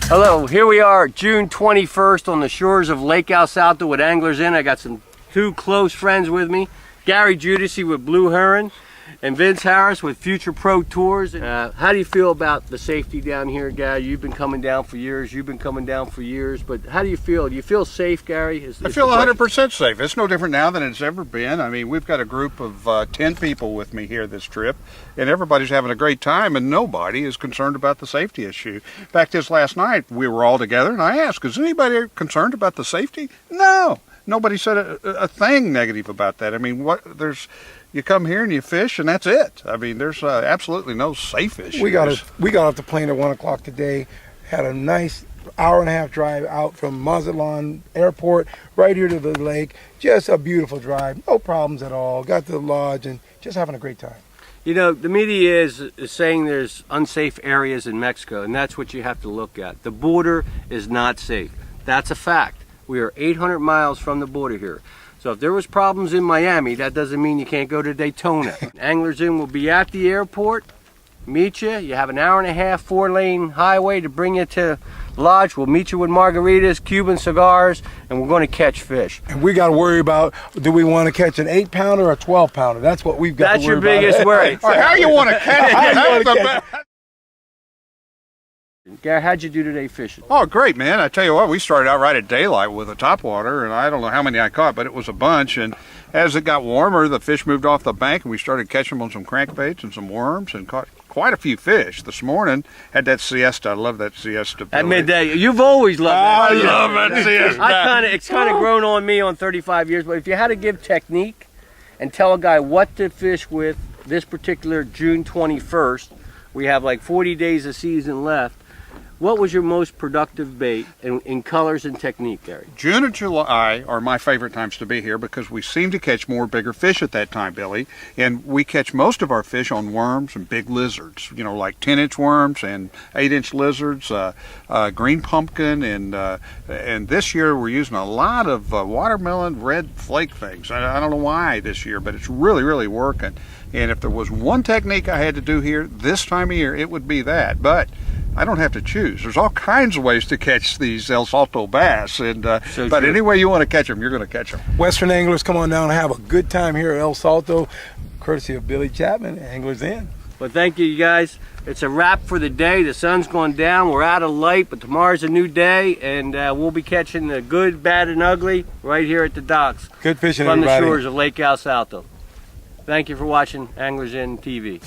Hello, here we are June 21st on the shores of Lake El Salto with Anglers Inn. I got two close friends with me, Gary Giudice with Blue Heron and Vince Harris with Future Pro Tours. How do you feel about the safety down here, Gary? You've been coming down for years, but how do you feel? Do you feel safe, Gary? I feel 100% safe. It's no different now than it's ever been. I mean, we've got a group of 10 people with me here this trip, and everybody's having a great time, and nobody is concerned about the safety issue. In fact, this last night, we were all together, and I asked, is anybody concerned about the safety? No. Nobody said a thing negative about that. I mean, you come here and you fish, and that's it. I mean, there's absolutely no safe issues. We got off the plane at 1 o'clock today, had a nice hour-and-a-half drive out from Mazatlan Airport right here to the lake. Just a beautiful drive, no problems at all. Got to the lodge and just having a great time. You know, the media is saying there's unsafe areas in Mexico, and that's what you have to look at. The border is not safe. That's a fact. We are 800 miles from the border here. So if there was problems in Miami, that doesn't mean you can't go to Daytona. Anglers Inn will be at the airport, meet you. You have an hour-and-a-half, 4-lane highway to bring you to the lodge. We'll meet you with margaritas, Cuban cigars, and we're going to catch fish. And we got to worry about, do we want to catch an 8-pounder or a 12-pounder? That's what we've got to worry about. That's your biggest worry. How you want to catch it? That's the best. Gary, how'd you do today fishing? Oh, great, man. I tell you what, we started out right at daylight with a topwater, and I don't know how many I caught, but it was a bunch. And as it got warmer, the fish moved off the bank, and we started catching them on some crankbaits and some worms, and caught quite a few fish. This morning, had that siesta. I love that siesta, Billy. At midday. You've always loved that. I love that siesta. It's kind of grown on me on 35 years, but if you had to give technique and tell a guy what to fish with this particular June 21st, we have like 40 days of season left. What was your most productive bait in colors and technique, Gary? June and July are my favorite times to be here because we seem to catch more bigger fish at that time, Billy. And we catch most of our fish on worms and big lizards, you know, like 10-inch worms and 8-inch lizards, green pumpkin, and this year we're using a lot of watermelon red flake things. I don't know why this year, but it's really, really working. And if there was one technique I had to do here this time of year, it would be that. But I don't have to choose. There's all kinds of ways to catch these El Salto bass, but any way you want to catch them, you're going to catch them. Western anglers, come on down and have a good time here at El Salto, courtesy of Billy Chapman, Anglers Inn. Well, thank you, guys. It's a wrap for the day. The sun's gone down. We're out of light, but tomorrow's a new day, and we'll be catching the good, bad, and ugly right here at the docks. Good fishing, from everybody. the shores of Lake El Salto. Thank you for watching Anglers Inn TV.